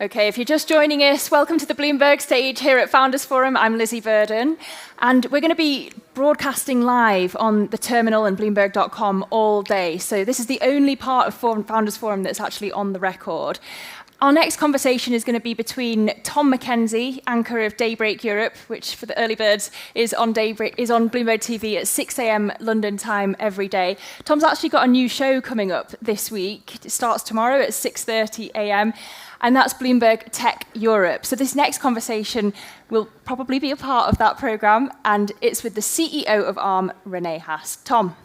Okay, if you're just joining us, welcome to the Bloomberg stage here at Founders Forum. I'm Lizzie Burden, and we're going to be broadcasting live on the terminal and Bloomberg.com all day. So this is the only part of Founders Forum that's actually on the record. Our next conversation is going to be between Tom McKenzie, anchor of Daybreak Europe, which for the early birds is on Bloomberg TV at 6 a.m. London time every day. Tom's actually got a new show coming up this week. It starts tomorrow at 6:30 a.m. and that's Bloomberg Tech Europe. So this next conversation will probably be a part of that program, and it's with the CEO of Arm, Rene Haas. Tom.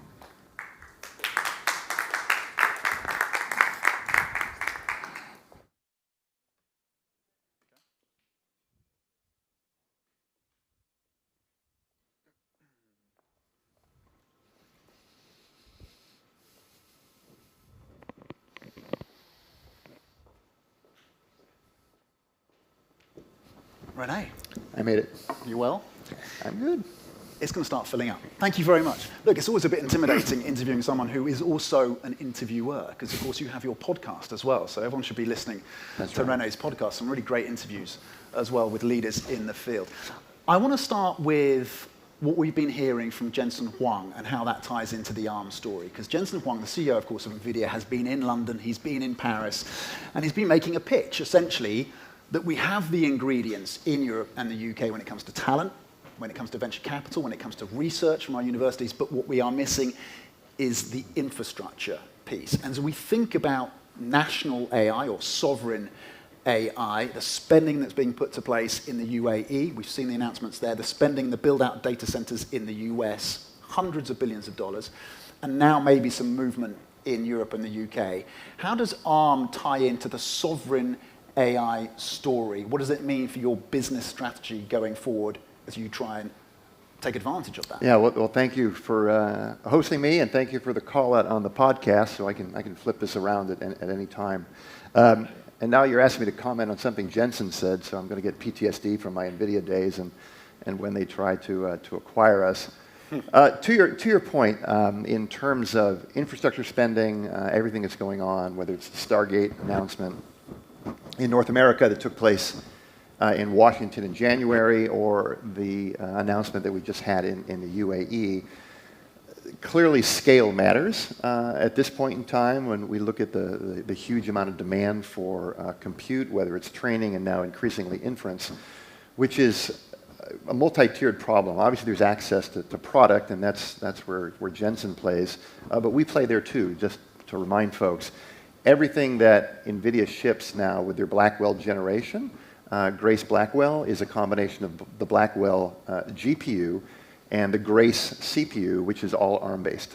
Rene. I made it. You well? I'm good. It's going to start filling up. Thank you very much. Look, it's always a bit intimidating interviewing someone who is also an interviewer, because of course you have your podcast as well, so everyone should be listening to Rene's podcast. Some really great interviews as well with leaders in the field. I want to start with what we've been hearing from Jensen Huang and how that ties into the ARM story, because Jensen Huang, the CEO, of course, of NVIDIA, has been in London, he's been in Paris, and he's been making a pitch, essentially, that we have the ingredients in Europe and the UK when it comes to talent, when it comes to venture capital, when it comes to research from our universities, but what we are missing is the infrastructure piece. And as we think about national AI or sovereign AI, the spending that's being put to place in the UAE, we've seen the announcements there, the spending, the build-out data centers in the US, hundreds of billions of dollars, and now maybe some movement in Europe and the UK. How does ARM tie into the sovereign AI story? What does it mean for your business strategy going forward as you try and take advantage of that? Yeah, well thank you for hosting me, and thank you for the call out on the podcast, so I can flip this around at any time. And now you're asking me to comment on something Jensen said, so I'm going to get PTSD from my NVIDIA days and when they tried to acquire us. To your point, in terms of infrastructure spending, everything that's going on, whether it's the Stargate announcement in North America that took place in Washington in January, or the announcement that we just had in the UAE, clearly scale matters at this point in time when we look at the huge amount of demand for compute, whether it's training and now increasingly inference, which is a multi-tiered problem. Obviously, there's access to product, and that's where Jensen plays, but we play there too, just to remind folks. Everything that NVIDIA ships now with their Blackwell generation, Grace Blackwell is a combination of the Blackwell GPU and the Grace CPU, which is all ARM-based,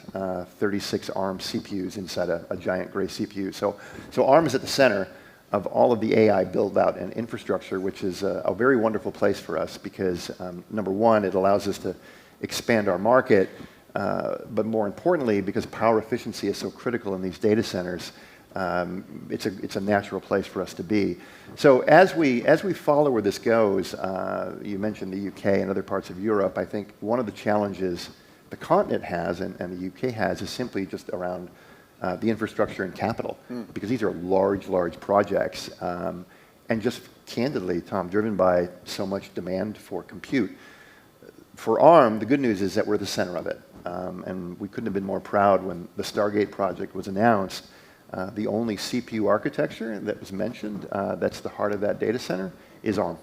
36 ARM CPUs inside a giant Grace CPU. So ARM is at the center of all of the AI build-out and infrastructure, which is a very wonderful place for us because, number one, it allows us to expand our market, but more importantly, because power efficiency is so critical in these data centers, it's a natural place for us to be. So as we follow where this goes, you mentioned the UK and other parts of Europe. I think one of the challenges the continent has and the UK has is simply just around the infrastructure and capital, because these are large projects, and just candidly, Tom, driven by so much demand for compute. For ARM, the good news is that we're the center of it, and we couldn't have been more proud when the Stargate project was announced. The only CPU architecture that was mentioned, that's the heart of that data center, is ARM.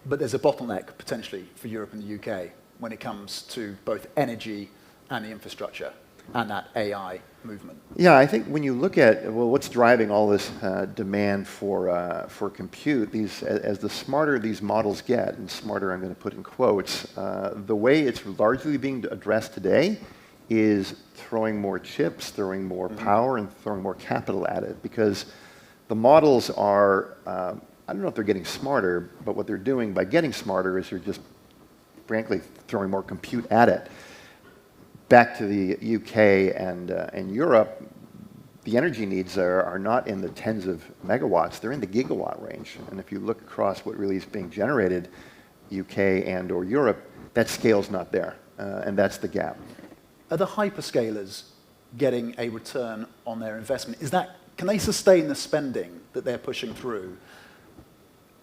But there's a bottleneck, potentially, for Europe and the UK when it comes to both energy and the infrastructure and that AI movement. Yeah, I think when you look at, what's driving all this demand for compute, as the smarter these models get, and smarter I'm going to put in quotes, the way it's largely being addressed today is throwing more chips, throwing more power, and throwing more capital at it, because the models are, I don't know if they're getting smarter, but what they're doing by getting smarter is they're just, frankly, throwing more compute at it. Back to the UK and Europe, the energy needs are not in the tens of megawatts, they're in the gigawatt range. And if you look across what really is being generated, UK and or Europe, that scale's not there, and that's the gap. Are the hyperscalers getting a return on their investment? Can they sustain the spending that they're pushing through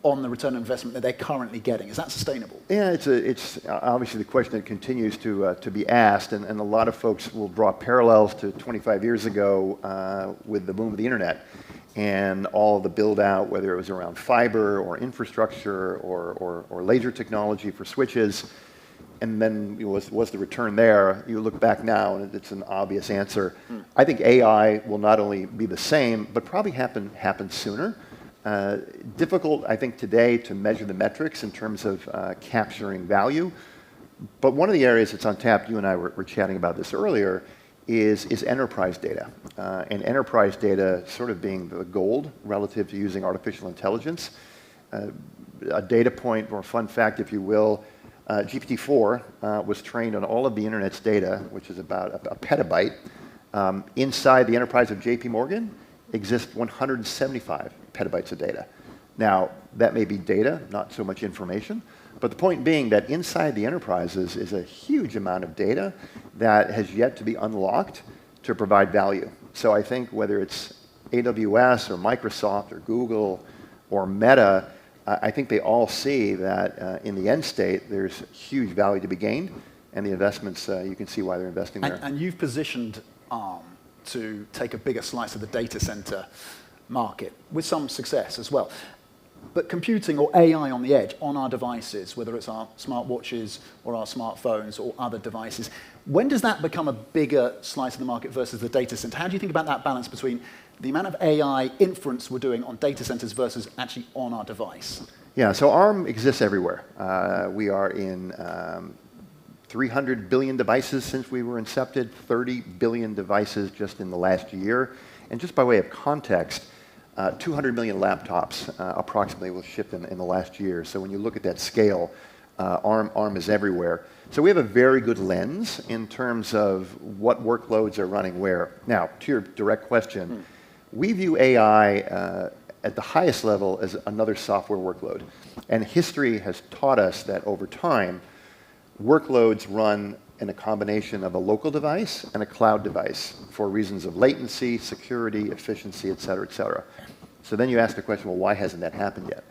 on the return on investment that they're currently getting? Is that sustainable? Yeah, it's obviously the question that continues to be asked, and a lot of folks will draw parallels to 25 years ago with the boom of the internet and all the build out, whether it was around fiber or infrastructure or laser technology for switches. And then was the return there? You look back now, and it's an obvious answer. I think AI will not only be the same, but probably happen sooner. Difficult, I think, today to measure the metrics in terms of capturing value. But one of the areas that's on tap, you and I were chatting about this earlier, is enterprise data. And enterprise data sort of being the gold relative to using artificial intelligence. A data point or fun fact, if you will, GPT-4 was trained on all of the internet's data, which is about a petabyte. Inside the enterprise of JP Morgan exists 175 petabytes of data. Now, that may be data, not so much information, but the point being that inside the enterprises is a huge amount of data that has yet to be unlocked to provide value. So I think whether it's AWS or Microsoft or Google or Meta, I think they all see that in the end state, there's huge value to be gained, and the investments, you can see why they're investing there. And you've positioned Arm to take a bigger slice of the data center market with some success as well. But computing or AI on the edge, on our devices, whether it's our smartwatches or our smartphones or other devices, when does that become a bigger slice of the market versus the data center? How do you think about that balance between the amount of AI inference we're doing on data centers versus actually on our device? Yeah, so ARM exists everywhere. We are in 300 billion devices since we were incepted, 30 billion devices just in the last year. And just by way of context, 200 million laptops approximately was shipped in the last year. So when you look at that scale, ARM is everywhere. So we have a very good lens in terms of what workloads are running where. Now, to your direct question, we view AI at the highest level as another software workload. And history has taught us that over time, workloads run in a combination of a local device and a cloud device for reasons of latency, security, efficiency, et cetera, et cetera. So then you ask the question, well, why hasn't that happened yet?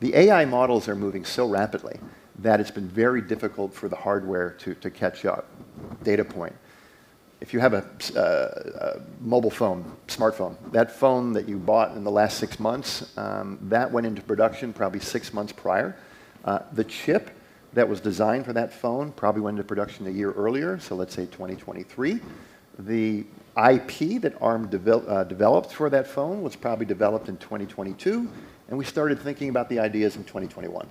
The AI models are moving so rapidly that it's been very difficult for the hardware to catch up. Data point. If you have a mobile phone, smartphone, that phone that you bought in the last 6 months, that went into production probably 6 months prior. The chip that was designed for that phone probably went into production a year earlier, so let's say 2023. The IP that ARM developed for that phone was probably developed in 2022, and we started thinking about the ideas in 2021.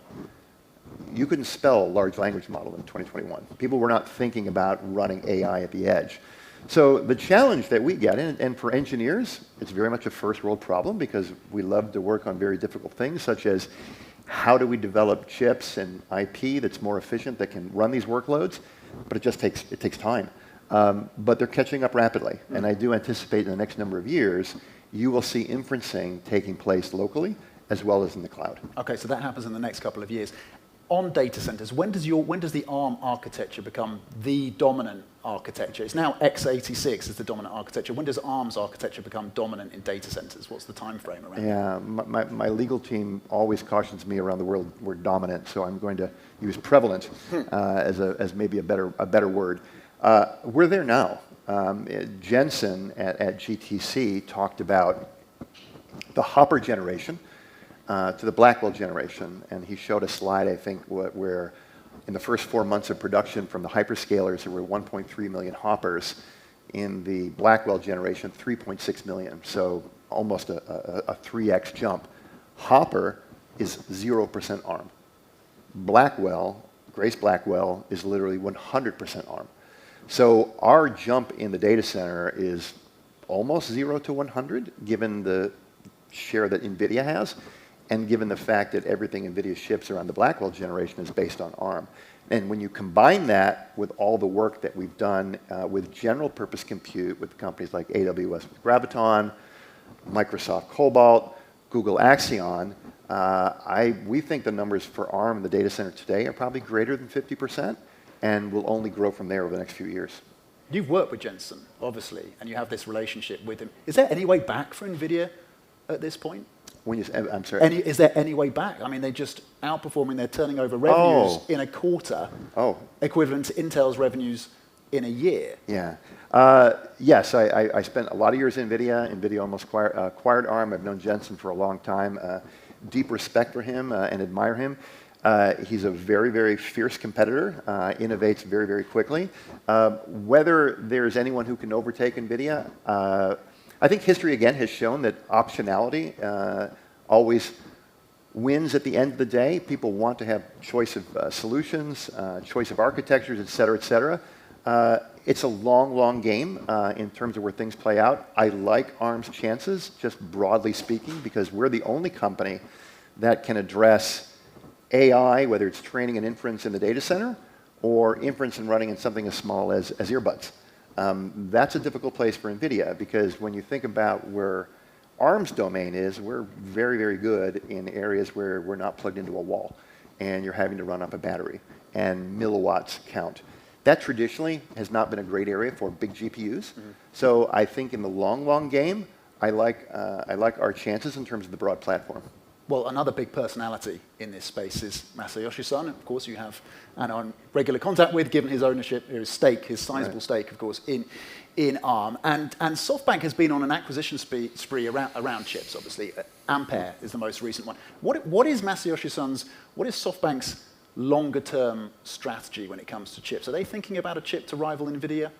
You couldn't spell large language model in 2021. People were not thinking about running AI at the edge. So the challenge that we get, and for engineers, it's very much a first world problem because we love to work on very difficult things, such as how do we develop chips and IP that's more efficient that can run these workloads, but it takes time. But they're catching up rapidly, and I do anticipate in the next number of years, you will see inferencing taking place locally as well as in the cloud. Okay, so that happens in the next couple of years. On data centers, when does the ARM architecture become the dominant architecture? It's now x86 is the dominant architecture. When does ARM's architecture become dominant in data centers? What's the time frame around that? Yeah, my legal team always cautions me around the world we're dominant, so I'm going to use prevalent as maybe a better word. We're there now. Jensen at GTC talked about the Hopper generation to the Blackwell generation, and he showed a slide, I think, where in the first 4 months of production from the hyperscalers, there were 1.3 million Hoppers. In the Blackwell generation, 3.6 million, so almost a 3x jump. Hopper is 0% ARM. Blackwell, Grace Blackwell, is literally 100% ARM. So our jump in the data center is almost 0 to 100, given the share that NVIDIA has, and given the fact that everything NVIDIA ships around the Blackwell generation is based on ARM. And when you combine that with all the work that we've done with general purpose compute with companies like AWS with Graviton, Microsoft Cobalt, Google Axion, we think the numbers for ARM in the data center today are probably greater than 50% and will only grow from there over the next few years. You've worked with Jensen, obviously, and you have this relationship with him. Is there any way back for NVIDIA at this point? I'm sorry. Is there any way back? I mean, they're just outperforming. They're turning over revenues in a quarter, equivalent to Intel's revenues in a year. Yeah. Yes, I spent a lot of years in NVIDIA. NVIDIA almost acquired ARM. I've known Jensen for a long time. Deep respect for him and admire him. He's a very, very fierce competitor, innovates very, very quickly. Whether there's anyone who can overtake NVIDIA, I think history again has shown that optionality always wins at the end of the day. People want to have choice of solutions, choice of architectures, et cetera, et cetera. It's a long, long game in terms of where things play out. I like ARM's chances, just broadly speaking, because we're the only company that can address AI, whether it's training and inference in the data center or inference and running in something as small as earbuds. That's a difficult place for NVIDIA, because when you think about where ARM's domain is, we're very, very good in areas where we're not plugged into a wall and you're having to run up a battery and milliwatts count. That traditionally has not been a great area for big GPUs. So I think in the long, long game, I like our chances in terms of the broad platform. Well, another big personality in this space is Masayoshi Son. Of course, you have and are in regular contact with, given his ownership, his stake, his sizable stake, of course, in ARM. And SoftBank has been on an acquisition spree around chips, obviously. Ampere is the most recent one. What is Masayoshi Son's, what is SoftBank's longer-term strategy when it comes to chips? Are they thinking about a chip to rival NVIDIA?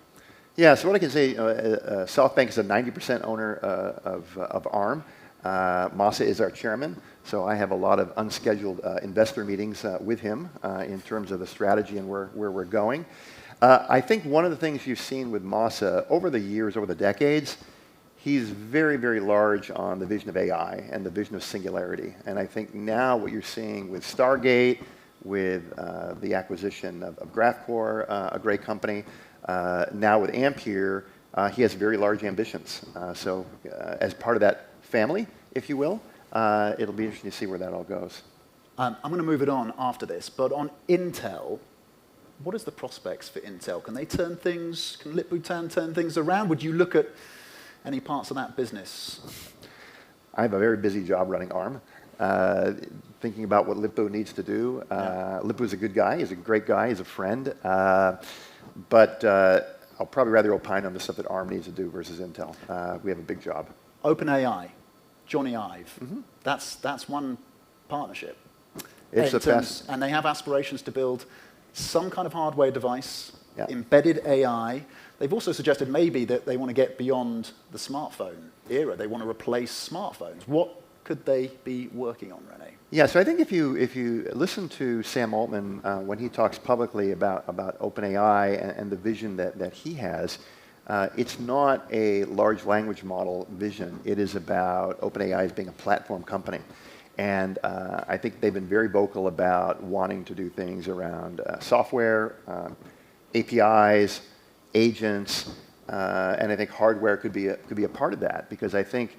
Yeah, so what I can say, SoftBank is a 90% owner of ARM. Masa is our chairman, so I have a lot of unscheduled investor meetings with him in terms of the strategy and where we're going. I think one of the things you've seen with Masa over the years, over the decades, he's very, very large on the vision of AI and the vision of singularity. And I think now what you're seeing with Stargate, with the acquisition of Graphcore, a great company, now with Ampere, he has very large ambitions. So as part of that family, if you will, it'll be interesting to see where that all goes. I'm going to move it on after this, but on Intel, what is the prospects for Intel? Can Lip-Bu Tan turn things around? Would you look at any parts of that business? I have a very busy job running ARM, thinking about what Lip-Bu needs to do. Lip-Bu's a good guy. He's a great guy. He's a friend. But I'll probably rather opine on the stuff that ARM needs to do versus Intel. We have a big job. OpenAI, Johnny Ive, that's one partnership. It's the best. And they have aspirations to build some kind of hardware device, embedded AI. They've also suggested maybe that they want to get beyond the smartphone era. They want to replace smartphones. What could they be working on, Rene? Yeah, so I think if you listen to Sam Altman when he talks publicly about OpenAI and the vision that he has, it's not a large language model vision. It is about OpenAI as being a platform company. And I think they've been very vocal about wanting to do things around software, APIs, agents, and I think hardware could be a part of that, because I think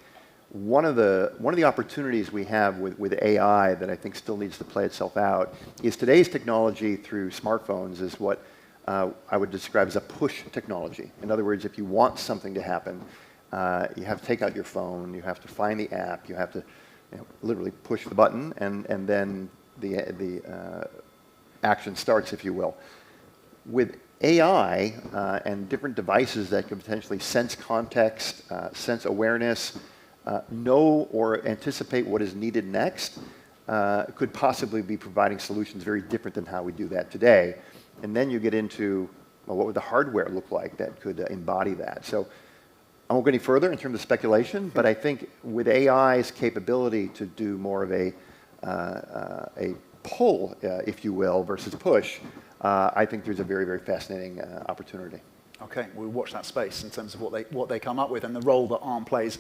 one of the opportunities we have with AI that I think still needs to play itself out is today's technology through smartphones is what I would describe as a push technology. In other words, if you want something to happen, you have to take out your phone, you have to find the app, you have to literally push the button, and then the action starts, if you will. With AI and different devices that can potentially sense context, sense awareness, know or anticipate what is needed next, could possibly be providing solutions very different than how we do that today. And then you get into, well, what would the hardware look like that could embody that? So I won't go any further in terms of speculation, but I think with AI's capability to do more of a pull, if you will, versus push, I think there's a very, very fascinating opportunity. Okay, we'll watch that space in terms of what they come up with and the role that ARM plays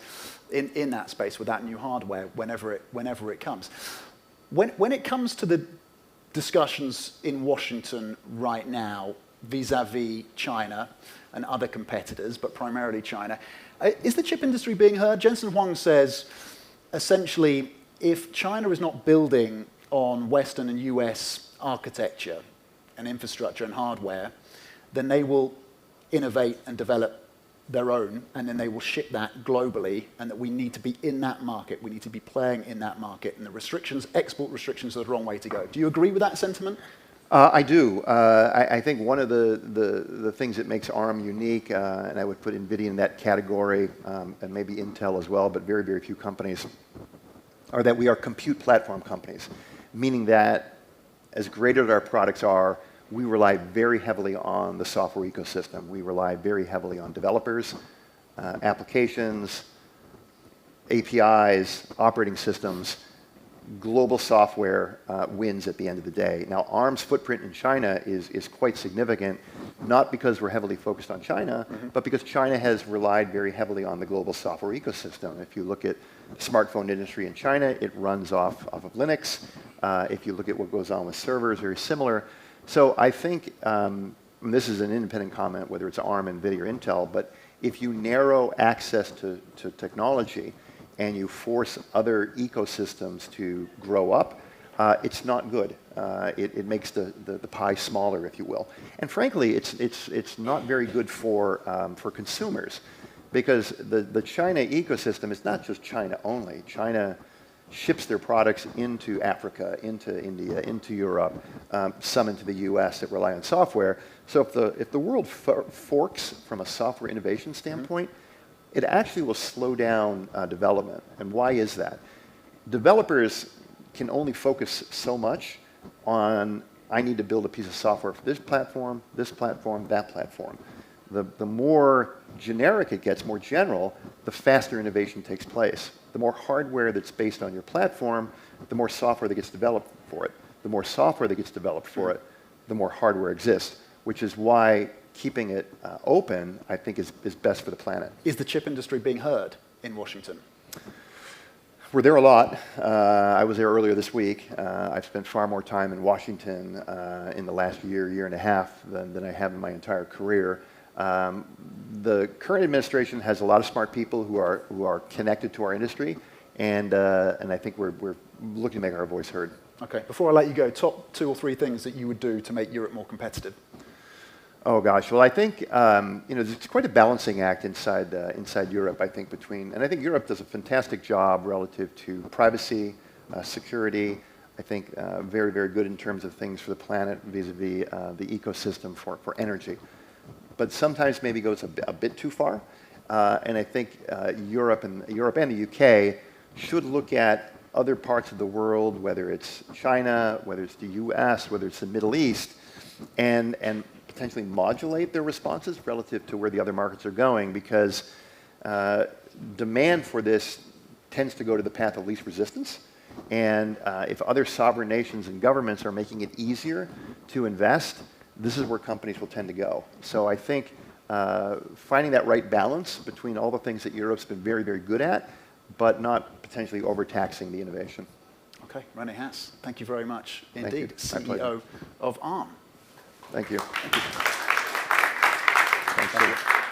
in that space with that new hardware whenever it comes. When it comes to the discussions in Washington right now vis-a-vis China and other competitors, but primarily China, is the chip industry being heard? Jensen Huang says, essentially, if China is not building on Western and US architecture and infrastructure and hardware, then they will innovate and develop their own, and then they will ship that globally, and that we need to be in that market. We need to be playing in that market, and the restrictions, export restrictions, are the wrong way to go. Do you agree with that sentiment? I do. I think one of the things that makes ARM unique, and I would put NVIDIA in that category, and maybe Intel as well, but very, very few companies, are that we are compute platform companies, meaning that as great as our products are, we rely very heavily on the software ecosystem. We rely very heavily on developers, applications, APIs, operating systems. Global software wins at the end of the day. Now, ARM's footprint in China is quite significant, not because we're heavily focused on China, but because China has relied very heavily on the global software ecosystem. If you look at the smartphone industry in China, it runs off of Linux. If you look at what goes on with servers, very similar. So I think, and this is an independent comment, whether it's ARM, NVIDIA, or Intel, but if you narrow access to technology and you force other ecosystems to grow up, it's not good. It makes the pie smaller, if you will. And frankly, it's not very good for consumers, because the China ecosystem is not just China only. China ships their products into Africa, into India, into Europe, some into the US that rely on software. So if the world forks from a software innovation standpoint, it actually will slow down development. And why is that? Developers can only focus so much on, I need to build a piece of software for this platform, that platform. The more generic it gets, more general, the faster innovation takes place. The more hardware that's based on your platform, the more software that gets developed for it. The more software that gets developed for it, the more hardware exists, which is why keeping it open, I think, is best for the planet. Is the chip industry being heard in Washington? We're there a lot. I was there earlier this week. I've spent far more time in Washington in the last year and a half than I have in my entire career. The current administration has a lot of smart people who are connected to our industry, and I think we're looking to make our voice heard. Okay. Before I let you go, top 2 or 3 things that you would do to make Europe more competitive. Oh gosh, well I think it's quite a balancing act inside Europe. I think and I think Europe does a fantastic job relative to privacy, security. I think very, very good in terms of things for the planet vis-a-vis the ecosystem for energy. But sometimes maybe goes a bit too far. And I think Europe and the UK should look at other parts of the world, whether it's China, whether it's the US, whether it's the Middle East, and potentially modulate their responses relative to where the other markets are going, because demand for this tends to go to the path of least resistance. And if other sovereign nations and governments are making it easier to invest, this is where companies will tend to go. So I think finding that right balance between all the things that Europe's been very, very good at, but not potentially overtaxing the innovation. Okay, René Haas, thank you very much indeed, CEO of ARM. Thank you. Thank you. Thank you.